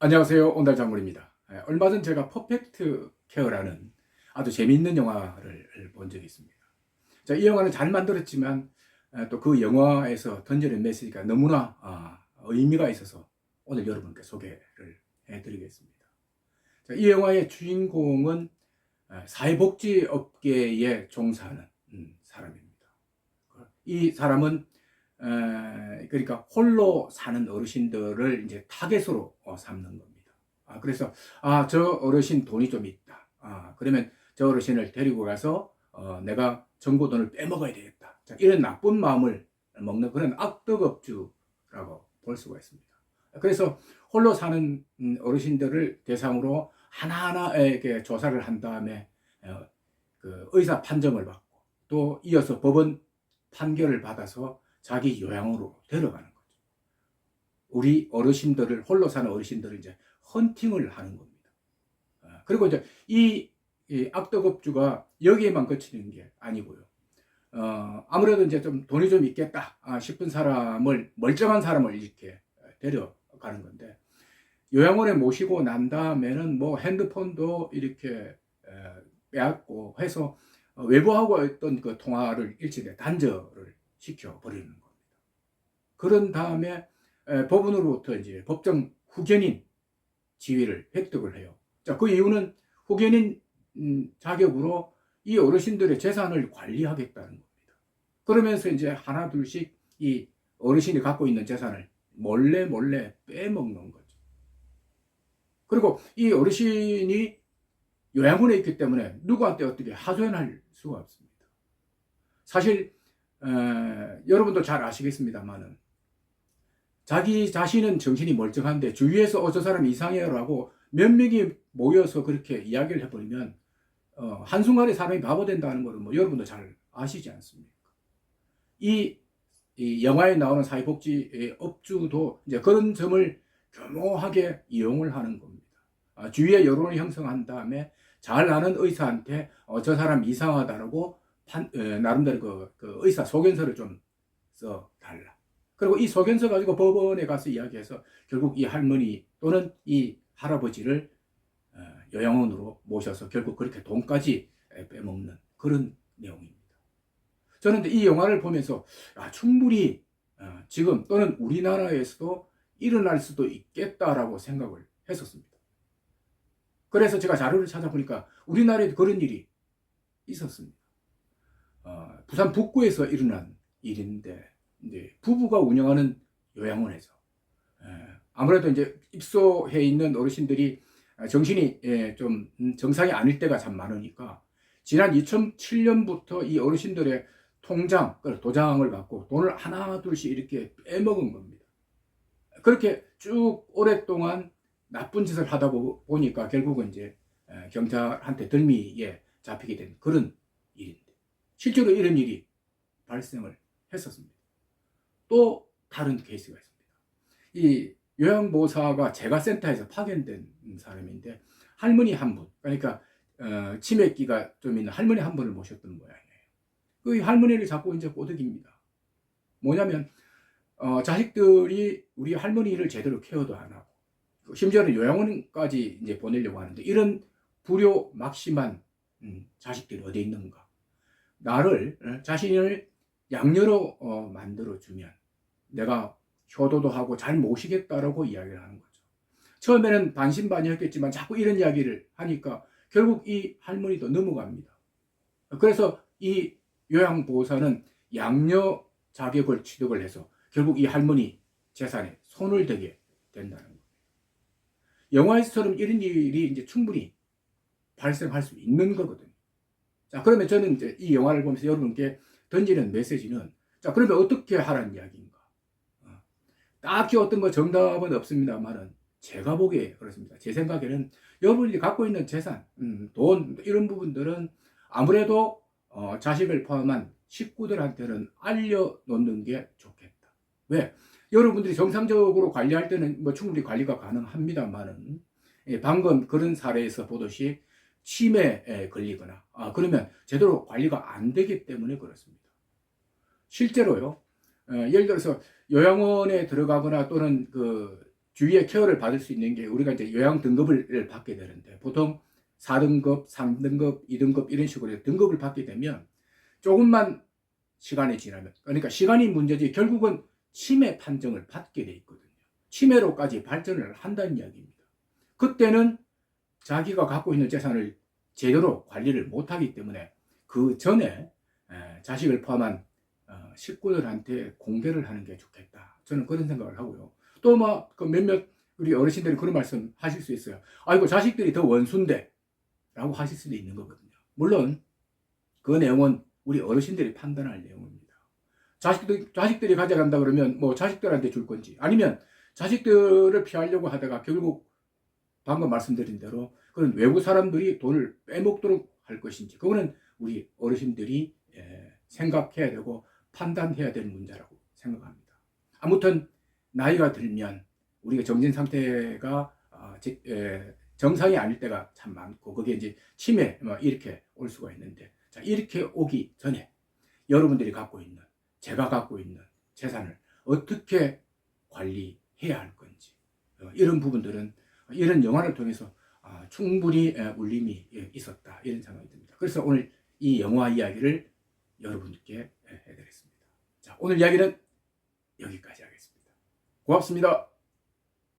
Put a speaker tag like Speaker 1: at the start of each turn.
Speaker 1: 안녕하세요. 온달 장군입니다. 얼마 전 제가 퍼펙트 케어라는 아주 재미있는 영화를 본 적이 있습니다. 자, 이 영화는 잘 만들었지만 또 그 영화에서 던지는 메시지가 너무나 의미가 있어서 오늘 여러분께 소개를 해드리겠습니다. 자, 이 영화의 주인공은 사회복지업계에 종사하는 사람입니다. 이 사람은 그러니까 홀로 사는 어르신들을 이제 타겟으로 삼는 겁니다. 그래서 저 어르신 돈이 좀 있다. 그러면 저 어르신을 데리고 가서 내가 정부돈을 빼먹어야 되겠다. 자, 이런 나쁜 마음을 먹는 그런 악덕업주라고 볼 수가 있습니다. 그래서 홀로 사는 어르신들을 대상으로 하나하나에게 조사를 한 다음에 그 의사 판정을 받고 또 이어서 법원 판결을 받아서 자기 요양으로 데려가는 거죠. 우리 어르신들을, 홀로 사는 어르신들을 이제 헌팅을 하는 겁니다. 그리고 이제 이 악덕업주가 여기에만 그치는 게 아니고요. 아무래도 이제 좀 돈이 좀 있겠다 싶은 사람을, 멀쩡한 사람을 이렇게 데려가는 건데, 요양원에 모시고 난 다음에는 뭐 핸드폰도 이렇게 빼앗고 해서 외부하고 어떤 그 통화를 일찍이 단절을 시켜버리는 겁니다. 그런 다음에 법원으로부터 이제 법정 후견인 지위를 획득을 해요. 자, 그 이유는 후견인 자격으로 이 어르신들의 재산을 관리하겠다는 겁니다. 그러면서 이제 하나 둘씩 이 어르신이 갖고 있는 재산을 몰래 빼먹는 거죠. 그리고 이 어르신이 요양원에 있기 때문에 누구한테 어떻게 하소연할 수가 없습니다. 사실 여러분도 잘 아시겠습니다만은 자기 자신은 정신이 멀쩡한데 주위에서 저 사람 이상해요 라고 몇 명이 모여서 그렇게 이야기를 해버리면 한순간에 사람이 바보 된다는 것은 뭐 여러분도 잘 아시지 않습니까? 이 영화에 나오는 사회복지 업주도 이제 그런 점을 교묘하게 이용을 하는 겁니다. 주위에 여론을 형성한 다음에 잘 아는 의사한테 저 사람 이상하다라고 나름대로 그 의사 소견서를 좀 써달라. 그리고 이 소견서 가지고 법원에 가서 이야기해서 결국 이 할머니 또는 이 할아버지를 요양원으로 모셔서 결국 그렇게 돈까지 빼먹는 그런 내용입니다. 저는 이 영화를 보면서 충분히 지금 또는 우리나라에서도 일어날 수도 있겠다라고 생각을 했었습니다. 그래서 제가 자료를 찾아보니까 우리나라에도 그런 일이 있었습니다. 부산 북구에서 일어난 일인데 이제 부부가 운영하는 요양원에서 아무래도 이제 입소해 있는 어르신들이 정신이 좀 정상이 아닐 때가 참 많으니까 지난 2007년부터 이 어르신들의 통장, 도장을 갖고 돈을 하나 둘씩 이렇게 빼먹은 겁니다. 그렇게 쭉 오랫동안 나쁜 짓을 하다 보니까 결국은 이제 경찰한테 덜미에 잡히게 된 그런 일인데 실제로 이런 일이 발생을 했었습니다. 또 다른 케이스가 있습니다. 이 요양보호사가 재가센터에서 파견된 사람인데 할머니 한 분, 그러니까 치매기가 좀 있는 할머니 한 분을 모셨던 모양이에요. 그 할머니를 자꾸 이제 꼬드깁니다. 뭐냐면 자식들이 우리 할머니를 제대로 케어도 안 하고 심지어는 요양원까지 이제 보내려고 하는데 이런 불효 막심한 자식들이 어디 있는가? 나를 자신을 양녀로 만들어주면 내가 효도도 하고 잘 모시겠다라고 이야기를 하는 거죠. 처음에는 반신반의했겠지만 자꾸 이런 이야기를 하니까 결국 이 할머니도 넘어갑니다. 그래서 이 요양보호사는 양녀 자격을 취득을 해서 결국 이 할머니 재산에 손을 대게 된다는 거예요. 영화에서처럼 이런 일이 이제 충분히 발생할 수 있는 거거든요. 자, 그러면 저는 이제 이 영화를 보면서 여러분께 던지는 메시지는 자, 그러면 어떻게 하라는 이야기인가? 딱히 어떤 거 정답은 없습니다만은 제가 보기에 그렇습니다. 제 생각에는 여러분이 갖고 있는 재산, 돈 이런 부분들은 아무래도 자식을 포함한 식구들한테는 알려놓는 게 좋겠다. 왜? 여러분들이 정상적으로 관리할 때는 뭐 충분히 관리가 가능합니다만은 방금 그런 사례에서 보듯이 치매에 걸리거나 그러면 제대로 관리가 안 되기 때문에 그렇습니다. 실제로요. 예를 들어서 요양원에 들어가거나 또는 그 주위의 케어를 받을 수 있는 게 우리가 이제 요양 등급을 받게 되는데 보통 4등급, 3등급, 2등급 이런 식으로 등급을 받게 되면 조금만 시간이 지나면 그러니까 시간이 문제지 결국은 치매 판정을 받게 돼 있거든요. 치매로까지 발전을 한다는 이야기입니다. 그때는 자기가 갖고 있는 재산을 제대로 관리를 못하기 때문에 그 전에 자식을 포함한 식구들한테 공개를 하는 게 좋겠다. 저는 그런 생각을 하고요. 또 막 몇몇 우리 어르신들이 그런 말씀 하실 수 있어요. 아이고 자식들이 더 원수인데 라고 하실 수도 있는 거거든요. 물론 그 내용은 우리 어르신들이 판단할 내용입니다. 자식들이 가져간다 그러면 뭐 자식들한테 줄 건지 아니면 자식들을 피하려고 하다가 결국 방금 말씀드린 대로 그런 외부 사람들이 돈을 빼먹도록 할 것인지 그거는 우리 어르신들이 생각해야 되고 판단해야 될 문제라고 생각합니다. 아무튼 나이가 들면 우리가 정신 상태가 정상이 아닐 때가 참 많고 그게 이제 치매 이렇게 올 수가 있는데 자, 이렇게 오기 전에 여러분들이 갖고 있는 제가 갖고 있는 재산을 어떻게 관리해야 할 건지 이런 부분들은 이런 영화를 통해서 충분히 울림이 있었다 이런 생각이 듭니다. 그래서 오늘 이 영화 이야기를 여러분께 해드렸습니다. 자, 오늘 이야기는 여기까지 하겠습니다. 고맙습니다.